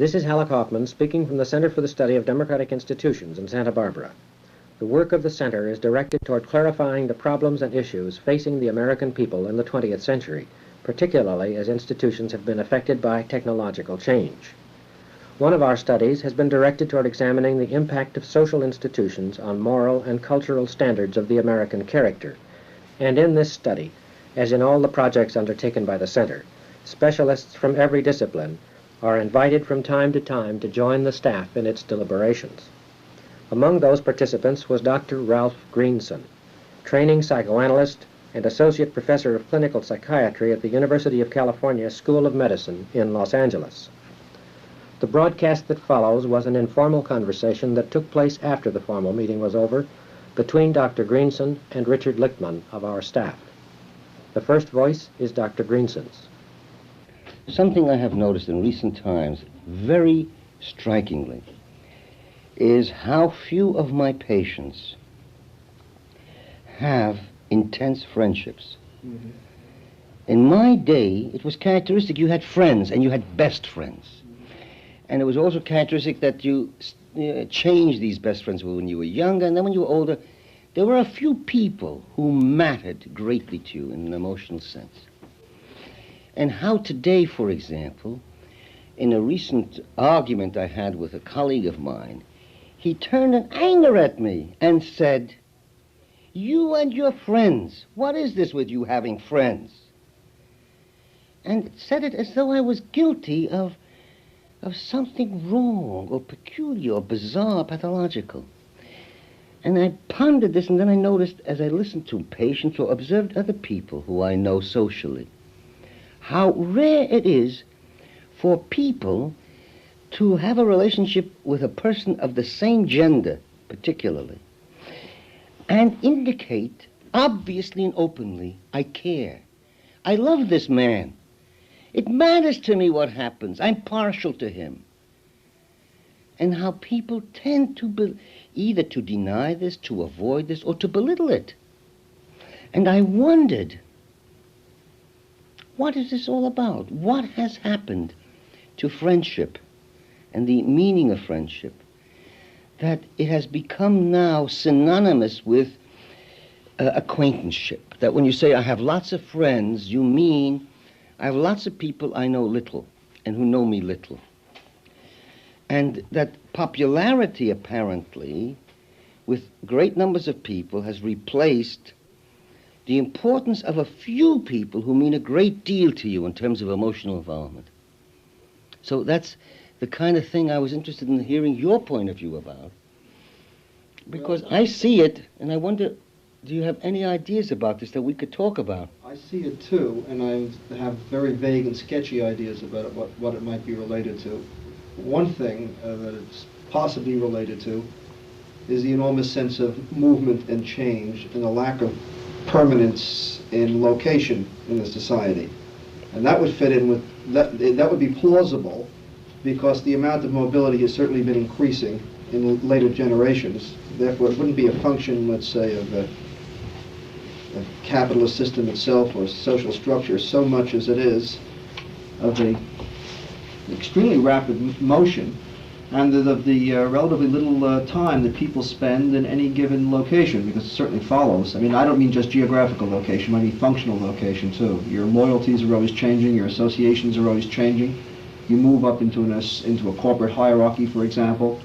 This is Halleck Hoffman speaking from the Center for the Study of Democratic Institutions in Santa Barbara. The work of the Center is directed toward clarifying the problems and issues facing the American people in the 20th century, particularly as institutions have been affected by technological change. One of our studies has been directed toward examining the impact of social institutions on moral and cultural standards of the American character. And in this study, as in all the projects undertaken by the Center, specialists from every discipline are invited from time to time to join the staff in its deliberations. Among those participants was Dr. Ralph Greenson, training psychoanalyst and associate professor of clinical psychiatry at the University of California School of Medicine in Los Angeles. The broadcast that follows was an informal conversation that took place after the formal meeting was over between Dr. Greenson and Richard Lichtman of our staff. The first voice is Dr. Greenson's. Something I have noticed in recent times, very strikingly, is how few of my patients have intense friendships. Mm-hmm. In my day, it was characteristic you had friends, and you had best friends. Mm-hmm. And it was also characteristic that you changed these best friends when you were younger, and then when you were older, there were a few people who mattered greatly to you in an emotional sense. And how today, for example, in a recent argument I had with a colleague of mine, he turned in anger at me and said, "You and your friends, what is this with you having friends?" And said it as though I was guilty of something wrong or peculiar or bizarre, pathological. And I pondered this, and then I noticed, as I listened to patients or observed other people who I know socially, how rare it is for people to have a relationship with a person of the same gender, particularly, and indicate, obviously and openly, I care. I love this man. It matters to me what happens. I'm partial to him. And how people tend to either to deny this, to avoid this, or to belittle it. And I wondered, what is this all about? What has happened to friendship and the meaning of friendship that it has become now synonymous with acquaintanceship? That when you say, I have lots of friends, you mean I have lots of people I know little and who know me little. And that popularity, apparently, with great numbers of people has replaced the importance of a few people who mean a great deal to you in terms of emotional involvement. So that's the kind of thing I was interested in hearing your point of view about. Because I see it, and I wonder, do you have any ideas about this that we could talk about? I see it too, and I have very vague and sketchy ideas about it, what it might be related to. One thing that it's possibly related to is the enormous sense of movement and change and the lack of permanence in location in the society. And that would fit in with, that would be plausible because the amount of mobility has certainly been increasing in later generations. Therefore, it wouldn't be a function, let's say, of a capitalist system itself or social structure so much as it is of a extremely rapid motion and of the relatively little time that people spend in any given location, because it certainly follows. I mean, I don't mean just geographical location, I mean functional location too. Your loyalties are always changing, your associations are always changing. You move up into a corporate hierarchy, for example.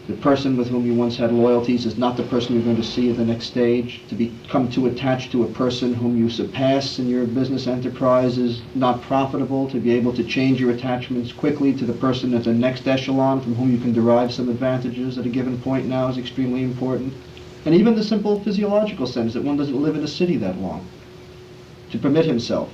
The person with whom you once had loyalties is not the person you're going to see at the next stage. To become too attached to a person whom you surpass in your business enterprise is not profitable. To be able to change your attachments quickly to the person at the next echelon from whom you can derive some advantages at a given point now is extremely important. And even the simple physiological sense that one doesn't live in a city that long. To permit himself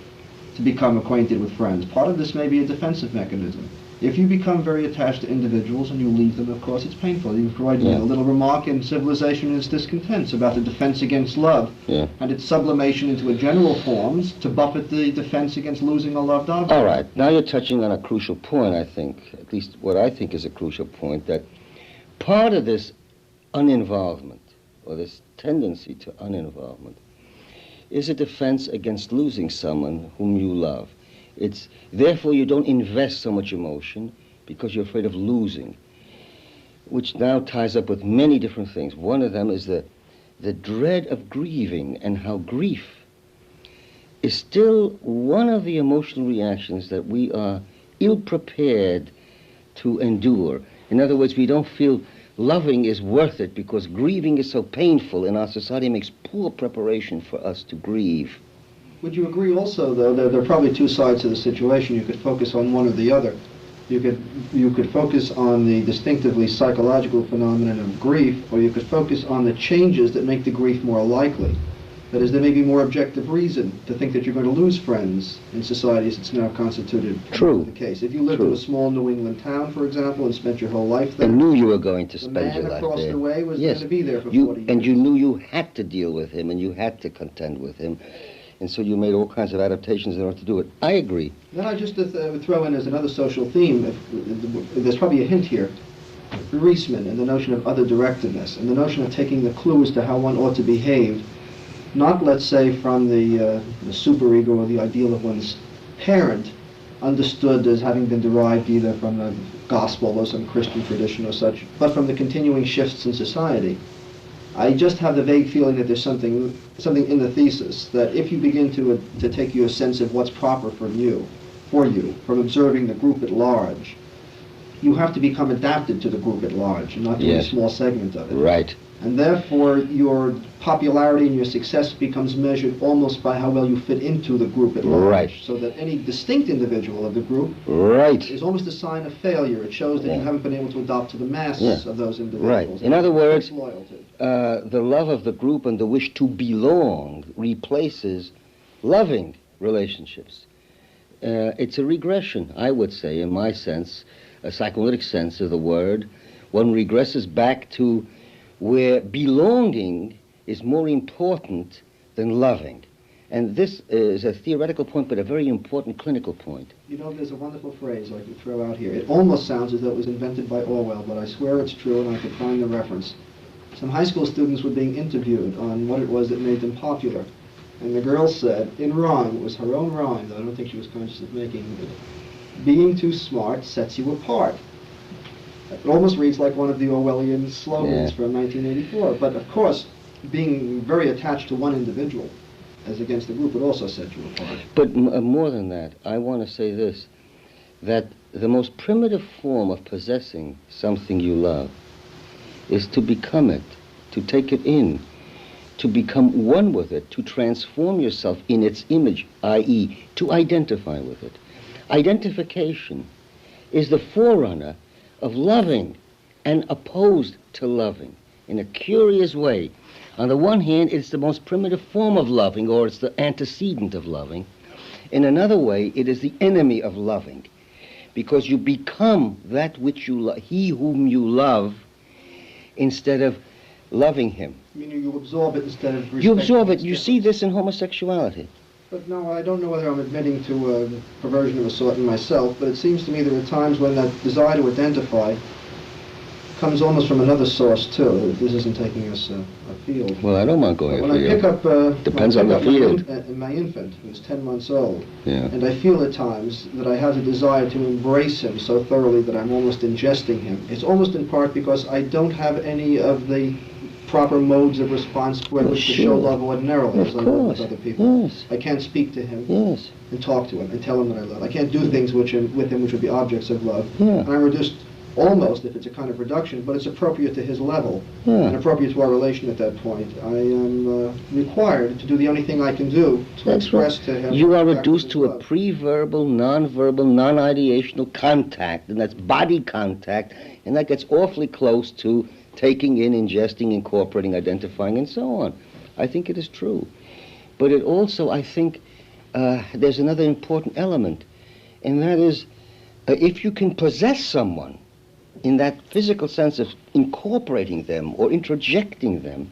to become acquainted with friends. Part of this may be a defensive mechanism. If you become very attached to individuals and you leave them, of course, it's painful. You Freud made a little remark in Civilization and Its Discontents about the defense against love and its sublimation into a general forms to buffet the defense against losing a loved object. All right. Now you're touching on a crucial point, I think, at least what I think is a crucial point, that part of this uninvolvement, or this tendency to uninvolvement, is a defense against losing someone whom you love. It's therefore you don't invest so much emotion. because you're afraid of losing, which now ties up with many different things. One of them is the dread of grieving, and how grief is still one of the emotional reactions that we are ill-prepared to endure. In other words, we don't feel loving is worth it because grieving is so painful, and our society makes poor preparation for us to grieve. Would you agree also, though, that there are probably two sides to the situation? You could focus on one or the other. You could focus on the distinctively psychological phenomenon of grief, or you could focus on the changes that make the grief more likely. That is, there may be more objective reason to think that you're going to lose friends in societies that's now constituted. True. The case. If you lived True. in a small New England town, for example, and spent your whole life there, And knew you were going to spend the your man life across there. the way was Yes. going to be there for 40 years. And you knew you had to deal with him, and you had to contend with him. And so you made all kinds of adaptations in order to do it. I agree. Then I just would throw in as another social theme, there's probably a hint here, Reisman and the notion of other-directedness, and the notion of taking the clue as to how one ought to behave, not, let's say, from the superego or the ideal of one's parent, understood as having been derived either from the gospel or some Christian tradition or such, but from the continuing shifts in society. I just have the vague feeling that there's something in the thesis that if you begin to take your sense of what's proper for you, from observing the group at large, you have to become adapted to the group at large and not to a small segment of it. Right. And therefore, your popularity and your success becomes measured almost by how well you fit into the group at large. Right. So that any distinct individual of the group is almost a sign of failure. It shows that you haven't been able to adopt to the masses of those individuals. Right. In other words, loyalty. The love of the group and the wish to belong replaces loving relationships. It's a regression, I would say, in my sense, a psychoanalytic sense of the word. One regresses back to where belonging is more important than loving. And this is a theoretical point, but a very important clinical point. You know, there's a wonderful phrase I could throw out here. It almost sounds as though it was invented by Orwell, but I swear it's true, and I could find the reference. Some high school students were being interviewed on what it was that made them popular. And the girl said, in rhyme, it was her own rhyme, though I don't think she was conscious of making it, being too smart sets you apart. It almost reads like one of the Orwellian slogans from 1984. But of course, being very attached to one individual as against the group would also set you apart. But more than that, I want to say this, that the most primitive form of possessing something you love is to become it, to take it in, to become one with it, to transform yourself in its image, i.e., to identify with it. Identification is the forerunner of loving and opposed to loving in a curious way. On the one hand, it's the most primitive form of loving, or it's the antecedent of loving. In another way, it is the enemy of loving, because you become that which you love, he whom you love, instead of loving him. Meaning you absorb it instead of respecting. You absorb it. You see this in homosexuality. But no, I don't know whether I'm admitting to a perversion of a sort in myself, but it seems to me there are times when that desire to identify comes almost from another source, too. This isn't taking us afield. Well, I don't mind going when I pick up, depends on the field. My infant, who's 10 months old, yeah. And I feel at times that I have the desire to embrace him so thoroughly that I'm almost ingesting him. It's almost in part because I don't have any of the proper modes of response to which to show love ordinarily as I love with other people. Yes. I can't speak to him and talk to him and tell him that I love. I can't do things with him which would be objects of love. Yeah. And I'm reduced almost, if it's a kind of reduction, but it's appropriate to his level and appropriate to our relation at that point. I am required to do the only thing I can do to express to him. You are reduced to a pre-verbal, non-verbal, non-ideational contact, and that's body contact, and that gets awfully close to taking in, ingesting, incorporating, identifying, and so on. I think it is true. But it also, I think, there's another important element, and that is, if you can possess someone in that physical sense of incorporating them or introjecting them,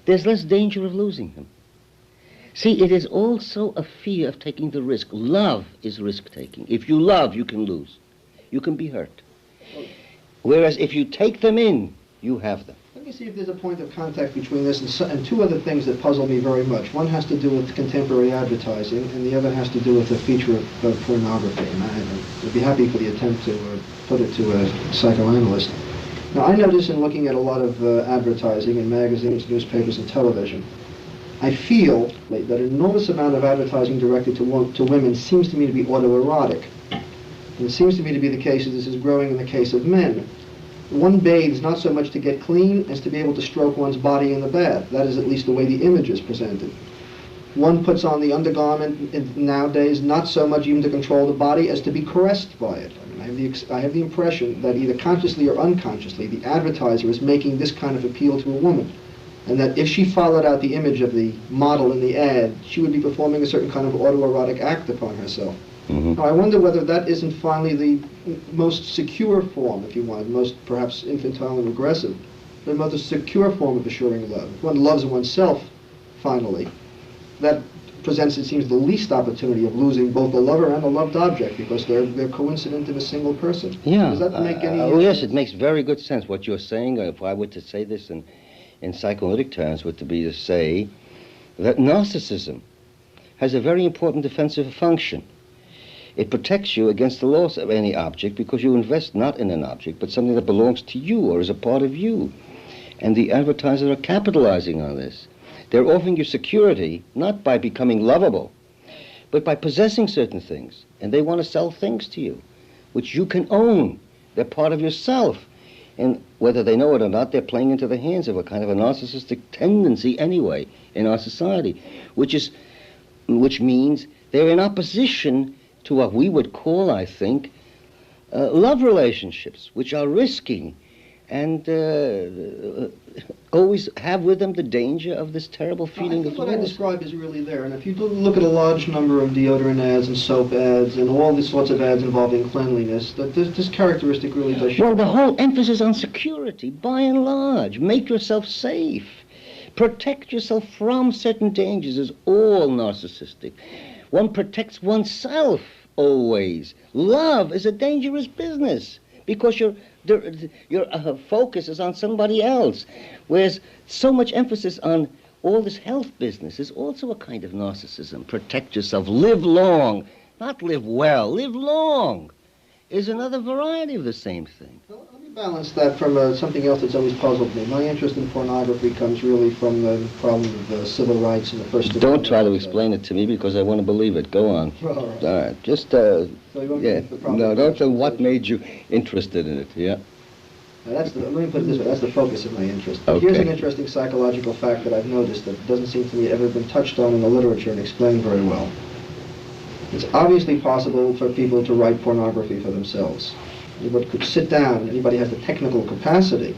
there's less danger of losing them. See, it is also a fear of taking the risk. Love is risk-taking. If you love, you can lose. You can be hurt. Whereas if you take them in, you have them. Let me see if there's a point of contact between this and two other things that puzzle me very much. One has to do with contemporary advertising, and the other has to do with the feature of pornography. And I'd be happy for the attempt to put it to a psychoanalyst. Now, I notice in looking at a lot of advertising in magazines, newspapers, and television, I feel that an enormous amount of advertising directed to women seems to me to be autoerotic. And it seems to me to be the case that this is growing in the case of men. One bathes not so much to get clean as to be able to stroke one's body in the bath. That is at least the way the image is presented. One puts on the undergarment nowadays not so much even to control the body as to be caressed by it. I mean, I have the impression that either consciously or unconsciously the advertiser is making this kind of appeal to a woman. And that if she followed out the image of the model in the ad, she would be performing a certain kind of autoerotic act upon herself. Mm-hmm. Now, I wonder whether that isn't finally the most secure form, if you want, most perhaps infantile and regressive, the most secure form of assuring love. If one loves oneself, finally, that presents, it seems, the least opportunity of losing both the lover and the loved object, because they're coincident in a single person. Yeah. Does that make any Oh, yes, sense? it makes very good sense. What you're saying, if I were to say this in psychoanalytic terms, would be to say that narcissism has a very important defensive function. It protects you against the loss of any object because you invest not in an object, but something that belongs to you or is a part of you. And the advertisers are capitalizing on this. They're offering you security, not by becoming lovable, but by possessing certain things. And they want to sell things to you, which you can own. They're part of yourself. And whether they know it or not, they're playing into the hands of a kind of a narcissistic tendency anyway in our society, which means they're in opposition to what we would call, I think, love relationships, which are risky and always have with them the danger of this terrible feeling of what I loss. described is really there. And if you look at a large number of deodorant ads and soap ads and all these sorts of ads involving cleanliness, that this characteristic really does show. Well, the whole emphasis on security, by and large, make yourself safe, protect yourself from certain dangers, is all narcissistic. One protects oneself always. Love is a dangerous business because your focus is on somebody else, whereas so much emphasis on all this health business is also a kind of narcissism. Protect yourself, live long, not live well, live long is another variety of the same thing. Well, let me balance that from something else that's always puzzled me. My interest in pornography comes really from the problem of civil rights in the First Don't try to explain it to me because I want to believe it. Go on. Well, All right. Just, so you won't yeah. get the problem No, of don't tell what sexualization. made you interested in it. Yeah. Now, let me put it this way, that's the focus of my interest. Okay. Here's an interesting psychological fact that I've noticed that doesn't seem to me ever been touched on in the literature and explained very well. It's obviously possible for people to write pornography for themselves. Anybody could sit down, anybody has the technical capacity,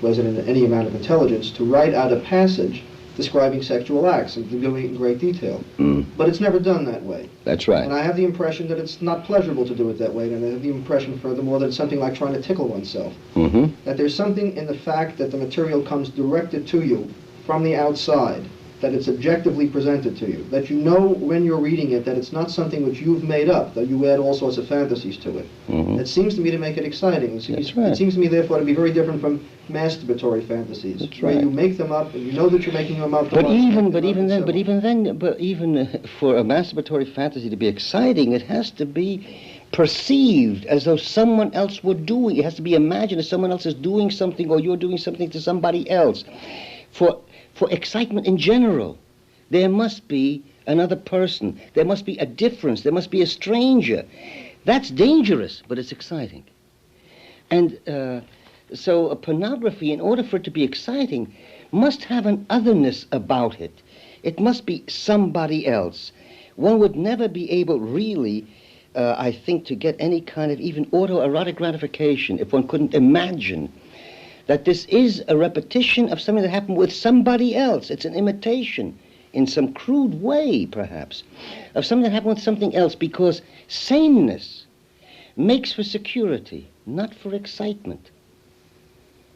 was it in any amount of intelligence, to write out a passage describing sexual acts and doing it in great detail. Mm. But it's never done that way. That's right. And I have the impression that it's not pleasurable to do it that way, and I have the impression, furthermore, that it's something like trying to tickle oneself. Mm-hmm. That there's something in the fact that the material comes directed to you from the outside, that it's objectively presented to you, that you know when you're reading it that it's not something which you've made up, that you add all sorts of fantasies to it. Mm-hmm. It seems to me to make it exciting. That's right. It seems to me, therefore, to be very different from masturbatory fantasies, That's where right. you make them up and you know that you're making them up. But even for a masturbatory fantasy to be exciting, it has to be perceived as though someone else were doing. It has to be imagined as someone else is doing something or you're doing something to somebody else. For excitement in general, there must be another person. There must be a difference. There must be a stranger. That's dangerous, but it's exciting. And so a pornography, in order for it to be exciting, must have an otherness about it. It must be somebody else. One would never be able really, I think, to get any kind of even autoerotic gratification if one couldn't imagine that this is a repetition of something that happened with somebody else. It's an imitation, in some crude way, perhaps, of something that happened with something else, because sameness makes for security, not for excitement.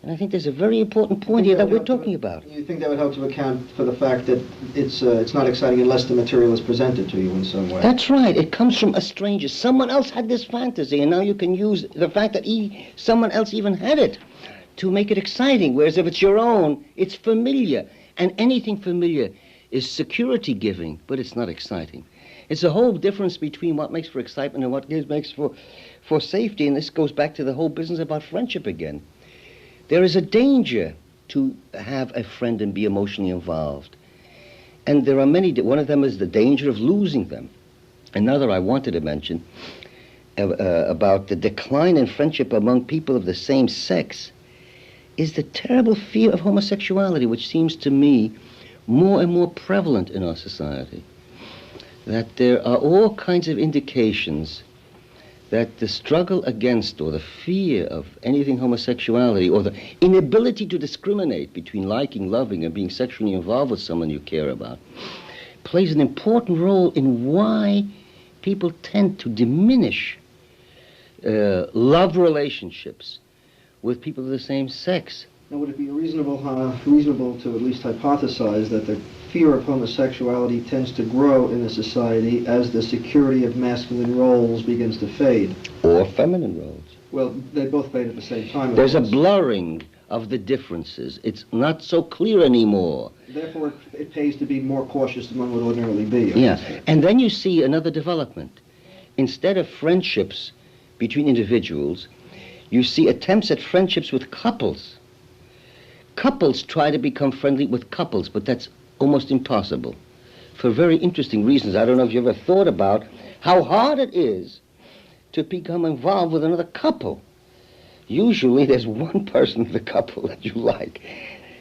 And I think there's a very important point here that we're talking about. You think that would help to account for the fact that it's not exciting unless the material is presented to you in some way? That's right. It comes from a stranger. Someone else had this fantasy, and now you can use the fact that someone else even had it to make it exciting, whereas if it's your own, it's familiar. And anything familiar is security-giving, but it's not exciting. It's a whole difference between what makes for excitement and what makes for safety, and this goes back to the whole business about friendship again. There is a danger to have a friend and be emotionally involved. And there are many, one of them is the danger of losing them. Another I wanted to mention about the decline in friendship among people of the same sex is the terrible fear of homosexuality, which seems to me more and more prevalent in our society. That there are all kinds of indications that the struggle against or the fear of anything homosexuality or the inability to discriminate between liking, loving, and being sexually involved with someone you care about plays an important role in why people tend to diminish love relationships with people of the same sex. Now, would it be reasonable to at least hypothesize that the fear of homosexuality tends to grow in a society as the security of masculine roles begins to fade? Or feminine roles. Well, they both fade at the same time. There's a blurring of the differences. It's not so clear anymore. Therefore, it pays to be more cautious than one would ordinarily be. Yeah, and then you see another development. Instead of friendships between individuals, you see attempts at friendships with couples. Couples try to become friendly with couples, but that's almost impossible for very interesting reasons. I don't know if you ever thought about how hard it is to become involved with another couple. Usually there's one person in the couple that you like.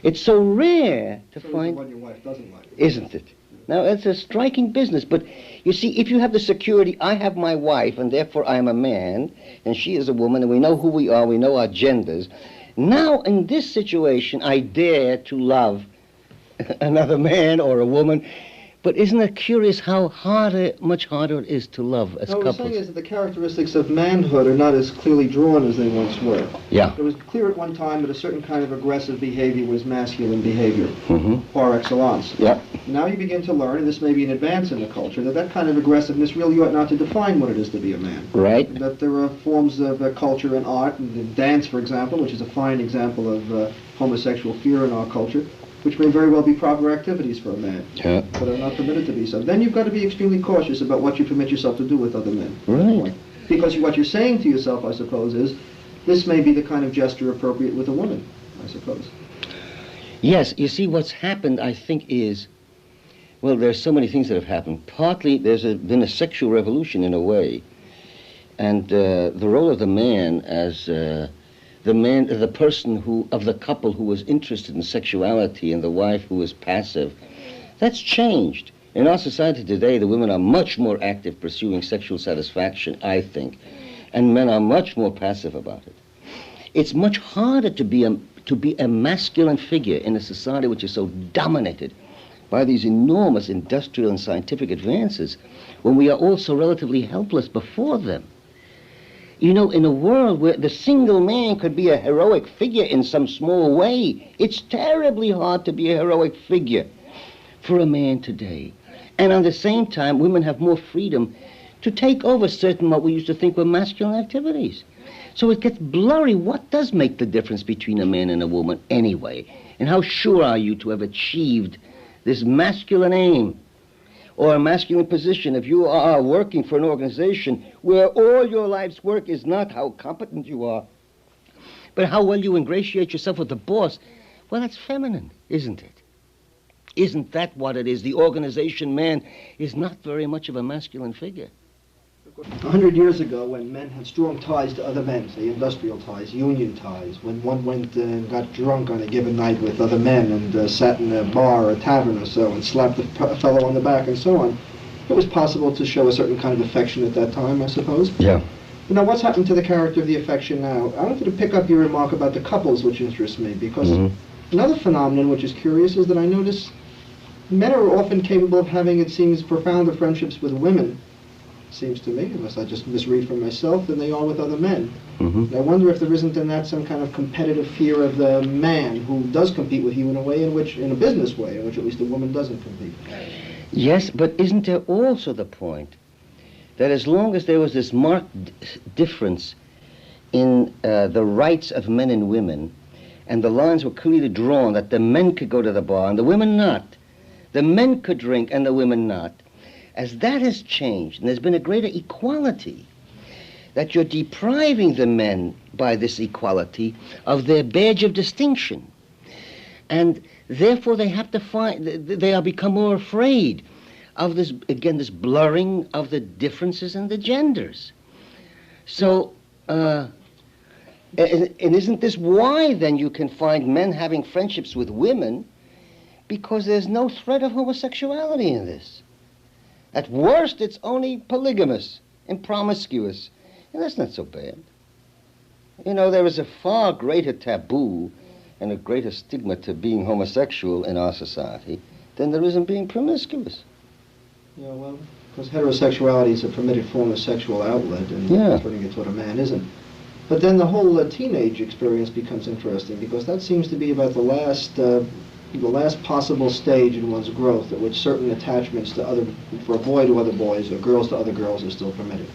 It's so rare to find... the one your wife doesn't like. Isn't it? Now, it's a striking business, but you see, if you have the security, I have my wife, and therefore I am a man, and she is a woman, and we know who we are, we know our genders. Now, in this situation, I dare to love another man or a woman. But isn't it curious how much harder it is to love as couples? couples? What we're saying is that the characteristics of manhood are not as clearly drawn as they once were. Yeah. It was clear at one time that a certain kind of aggressive behavior was masculine behavior, par excellence. Yeah. Now you begin to learn, and this may be an advance in the culture, that that kind of aggressiveness really ought not to define what it is to be a man. Right. That there are forms of culture and art, and dance, for example, which is a fine example of homosexual fear in our culture, which may very well be proper activities for a man, but are not permitted to be so. Then you've got to be extremely cautious about what you permit yourself to do with other men. Right. Because what you're saying to yourself, I suppose, is this may be the kind of gesture appropriate with a woman, I suppose. Yes, you see, what's happened, I think, is, well, there's so many things that have happened. Partly, there's been a sexual revolution in a way, and the role of the man as the person of the couple who was interested in sexuality and the wife who was passive, that's changed. In our society today, the women are much more active pursuing sexual satisfaction, I think, and men are much more passive about it. It's much harder to be a masculine figure in a society which is so dominated by these enormous industrial and scientific advances when we are all so relatively helpless before them. You know, in a world where the single man could be a heroic figure in some small way, it's terribly hard to be a heroic figure for a man today. And at the same time, women have more freedom to take over certain what we used to think were masculine activities. So it gets blurry. What does make the difference between a man and a woman anyway? And how sure are you to have achieved this masculine aim or a masculine position if you are working for an organization where all your life's work is not how competent you are, but how well you ingratiate yourself with the boss? Well, that's feminine, isn't it? Isn't that what it is? The organization man is not very much of a masculine figure. 100 years ago, when men had strong ties to other men, say industrial ties, union ties, when one went and got drunk on a given night with other men and sat in a bar or a tavern or so and slapped a fellow on the back and so on, it was possible to show a certain kind of affection at that time, I suppose. Yeah. Now, what's happened to the character of the affection now? I wanted to pick up your remark about the couples, which interests me, because another phenomenon which is curious is that I notice men are often capable of having, it seems, profounder friendships with women, seems to me, unless I just misread from myself, than they are with other men. And I wonder if there isn't in that some kind of competitive fear of the man who does compete with you in a way in a business way, in which at least a woman doesn't compete. Yes, but isn't there also the point that as long as there was this marked difference in the rights of men and women, and the lines were clearly drawn that the men could go to the bar and the women not. The men could drink and the women not. As that has changed, and there's been a greater equality, that you're depriving the men by this equality of their badge of distinction. And therefore they have to they are become more afraid of this, again, this blurring of the differences in the genders. So, and isn't this why then you can find men having friendships with women? Because there's no threat of homosexuality in this. At worst, it's only polygamous and promiscuous. And that's not so bad. You know, there is a far greater taboo and a greater stigma to being homosexual in our society than there is in being promiscuous. Yeah, well, because heterosexuality is a permitted form of sexual outlet, and turning it to what a man isn't. But then the whole teenage experience becomes interesting, because that seems to be about the last possible stage in one's growth at which certain attachments for a boy to other boys or girls to other girls are still permitted.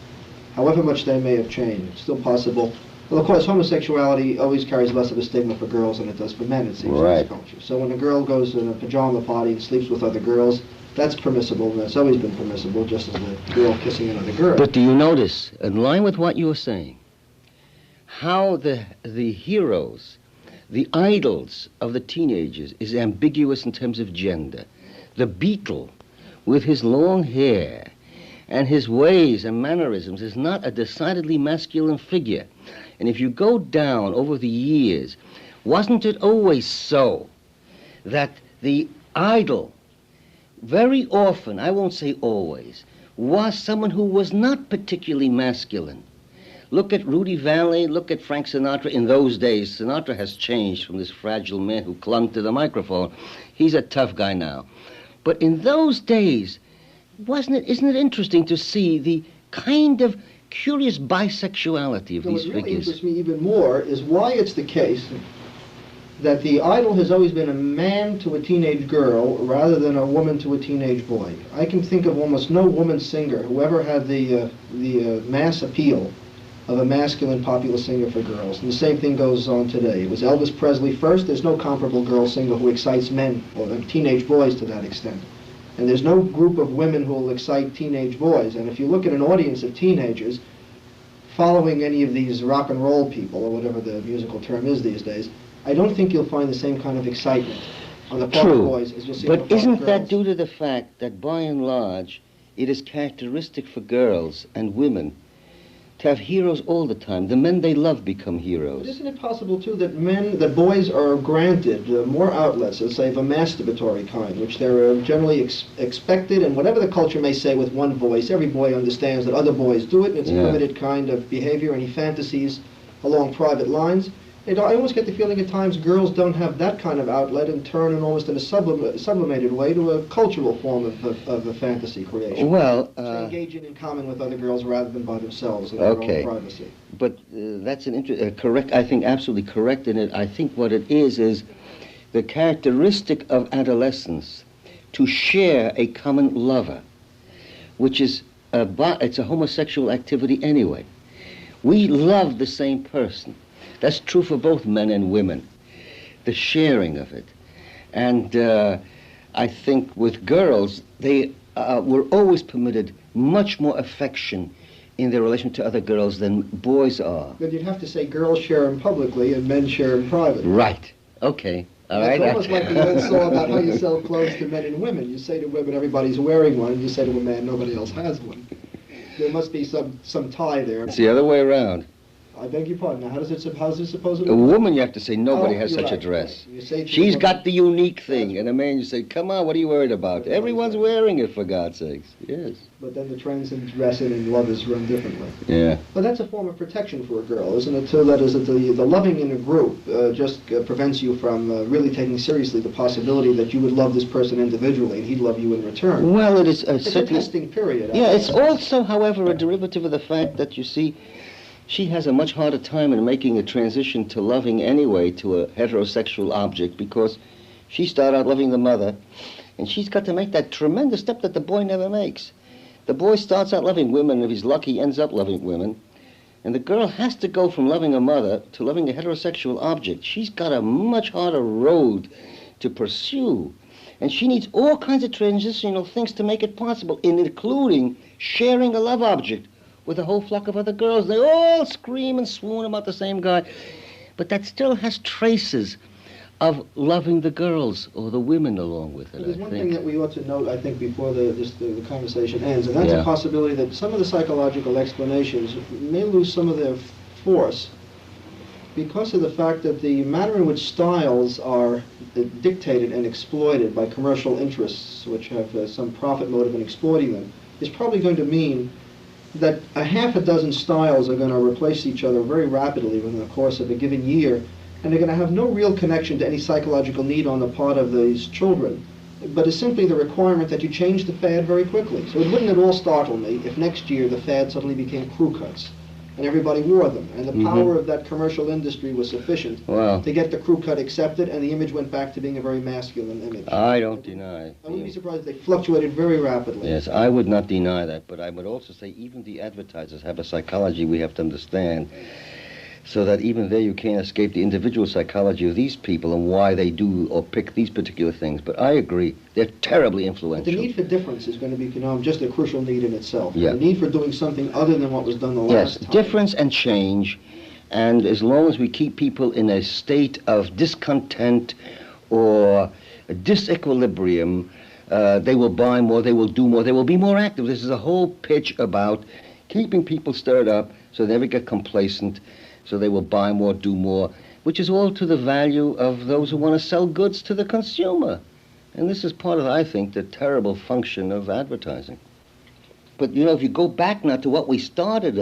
However much they may have changed, it's still possible. Well, of course, homosexuality always carries less of a stigma for girls than it does for men, it seems, in this culture. So when a girl goes to a pajama party and sleeps with other girls, that's permissible, and that's always been permissible, just as a girl kissing another girl. But do you notice, in line with what you were saying, how the heroes, the idols of the teenagers is ambiguous in terms of gender? The Beatle, with his long hair and his ways and mannerisms, is not a decidedly masculine figure. And if you go down over the years, wasn't it always so that the idol, very often, I won't say always, was someone who was not particularly masculine? Look at Rudy Vallée, look at Frank Sinatra. In those days, Sinatra has changed from this fragile man who clung to the microphone. He's a tough guy now. But in those days, isn't it interesting to see the kind of curious bisexuality of these figures? What really interests me even more is why it's the case that the idol has always been a man to a teenage girl rather than a woman to a teenage boy. I can think of almost no woman singer who ever had the mass appeal of a masculine popular singer for girls. And the same thing goes on today. It was Elvis Presley first. There's no comparable girl singer who excites men or teenage boys to that extent. And there's no group of women who will excite teenage boys. And if you look at an audience of teenagers following any of these rock and roll people, or whatever the musical term is these days, I don't think you'll find the same kind of excitement on the part of boys as you'll see on the part of girls. But isn't that due to the fact that, by and large, it is characteristic for girls and women to have heroes all the time? The men they love become heroes. But isn't it possible, too, that boys are granted more outlets, let's say, of a masturbatory kind, which they're generally expected, and whatever the culture may say with one voice, every boy understands that other boys do it, and it's a permitted kind of behavior, and he fantasies along private lines. I almost get the feeling at times girls don't have that kind of outlet and turn in almost in a sublimated way to a cultural form of a fantasy creation. Well, they engage in common with other girls rather than by themselves in their own privacy. But that's correct. I think absolutely correct in it. I think what it is the characteristic of adolescence to share a common lover, which is it's a homosexual activity anyway. We love the same person. That's true for both men and women, the sharing of it. And I think with girls, they were always permitted much more affection in their relation to other girls than boys are. But you'd have to say girls share them publicly and men share them privately. Right. Okay. All right. It's almost like the old song about how you sell clothes to men and women. You say to women, everybody's wearing one, and you say to a man, nobody else has one. There must be some tie there. It's the other way around. I beg your pardon. Now, how is it supposed to be? A woman, you have to say, nobody has such a dress. Right. She's got the unique thing. And a man, you say, come on, what are you worried about? Everyone's wearing it, for God's sakes. Yes. But then the trends in dressing and lovers run differently. Yeah. But that's a form of protection for a girl, isn't it, too? That is, that the loving in a group just prevents you from really taking seriously the possibility that you would love this person individually and he'd love you in return. Well, it is it's a testing period. Yeah, it's also, however, a derivative of the fact that, you see, she has a much harder time in making a transition to loving anyway to a heterosexual object, because she started out loving the mother, and she's got to make that tremendous step that the boy never makes. The boy starts out loving women, and if he's lucky, ends up loving women. And the girl has to go from loving her mother to loving a heterosexual object. She's got a much harder road to pursue. And she needs all kinds of transitional things to make it possible, including sharing a love object with a whole flock of other girls. They all scream and swoon about the same guy. But that still has traces of loving the girls or the women along with it. There's one thing that we ought to note, I think, before the conversation ends, and that's a possibility that some of the psychological explanations may lose some of their force because of the fact that the manner in which styles are dictated and exploited by commercial interests, which have some profit motive in exploiting them, is probably going to mean that a half a dozen styles are going to replace each other very rapidly within the course of a given year, and they're going to have no real connection to any psychological need on the part of these children, but is simply the requirement that you change the fad very quickly. So it wouldn't at all startle me if next year the fad suddenly became crew cuts, and everybody wore them, and the power of that commercial industry was sufficient to get the crew cut accepted, and the image went back to being a very masculine image. I don't deny. I wouldn't be surprised if they fluctuated very rapidly. Yes, I would not deny that, but I would also say even the advertisers have a psychology we have to understand, so that even there you can't escape the individual psychology of these people and why they do or pick these particular things. But I agree, they're terribly influential. But the need for difference is going to be, just a crucial need in itself. Yeah. The need for doing something other than what was done the last time. Yes, difference and change, and as long as we keep people in a state of discontent or disequilibrium, they will buy more, they will do more, they will be more active. This is a whole pitch about keeping people stirred up so they never get complacent, so they will buy more, do more, which is all to the value of those who want to sell goods to the consumer. And this is part of, I think, the terrible function of advertising. But, if you go back now to what we started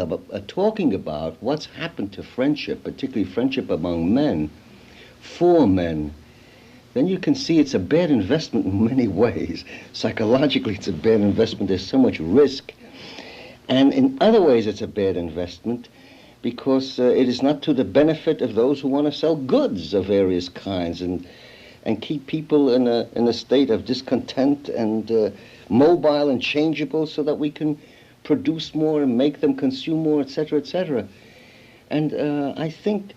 talking about, what's happened to friendship, particularly friendship among men, for men, then you can see it's a bad investment in many ways. Psychologically, it's a bad investment. There's so much risk. And in other ways, it's a bad investment because it is not to the benefit of those who want to sell goods of various kinds and keep people in a state of discontent and mobile and changeable so that we can produce more and make them consume more, etc., etc. And I think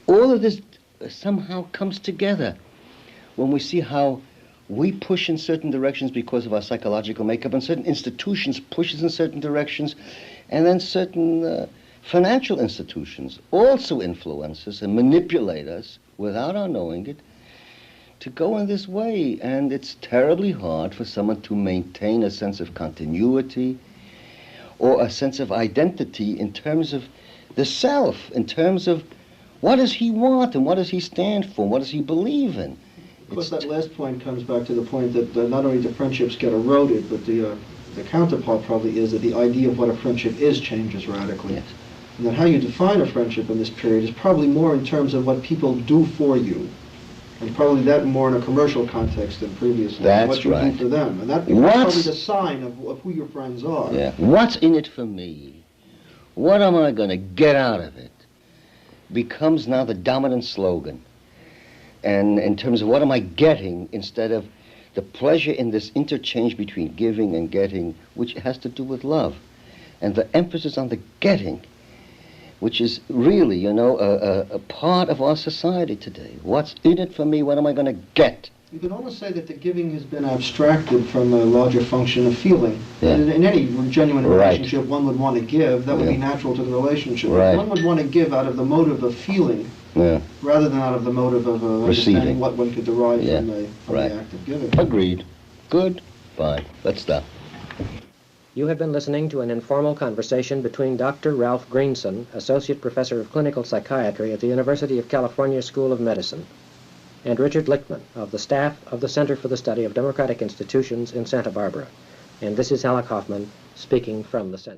all of this somehow comes together when we see how we push in certain directions because of our psychological makeup, and certain institutions pushes in certain directions, and then certain financial institutions also influence us and manipulate us without our knowing it to go in this way. And it's terribly hard for someone to maintain a sense of continuity or a sense of identity in terms of the self, in terms of what does he want and what does he stand for, what does he believe in. Of course, that last point comes back to the point that not only do friendships get eroded, but the counterpart probably is that the idea of what a friendship is changes radically. Yes. And that how you define a friendship in this period is probably more in terms of what people do for you, and probably that more in a commercial context than previously. That's what you right. do for them. And that becomes probably the sign of who your friends are. Yeah. What's in it for me? What am I going to get out of it? Becomes now the dominant slogan. And in terms of what am I getting, instead of the pleasure in this interchange between giving and getting, which has to do with love. And the emphasis on the getting, which is really, a part of our society today. What's in it for me? What am I going to get? You can almost say that the giving has been abstracted from a larger function of feeling. Yeah. And in any genuine Right. relationship, one would want to give. That would be Yeah. natural to the relationship. Right. One would want to give out of the motive of feeling, Yeah. rather than out of the motive of understanding Receiving. what one could derive Yeah. from Right. the act of giving. Agreed. Good. Fine. Let's stop. You have been listening to an informal conversation between Dr. Ralph Greenson, Associate Professor of Clinical Psychiatry at the University of California School of Medicine, and Richard Lichtman of the staff of the Center for the Study of Democratic Institutions in Santa Barbara. And this is Alec Hoffman speaking from the center.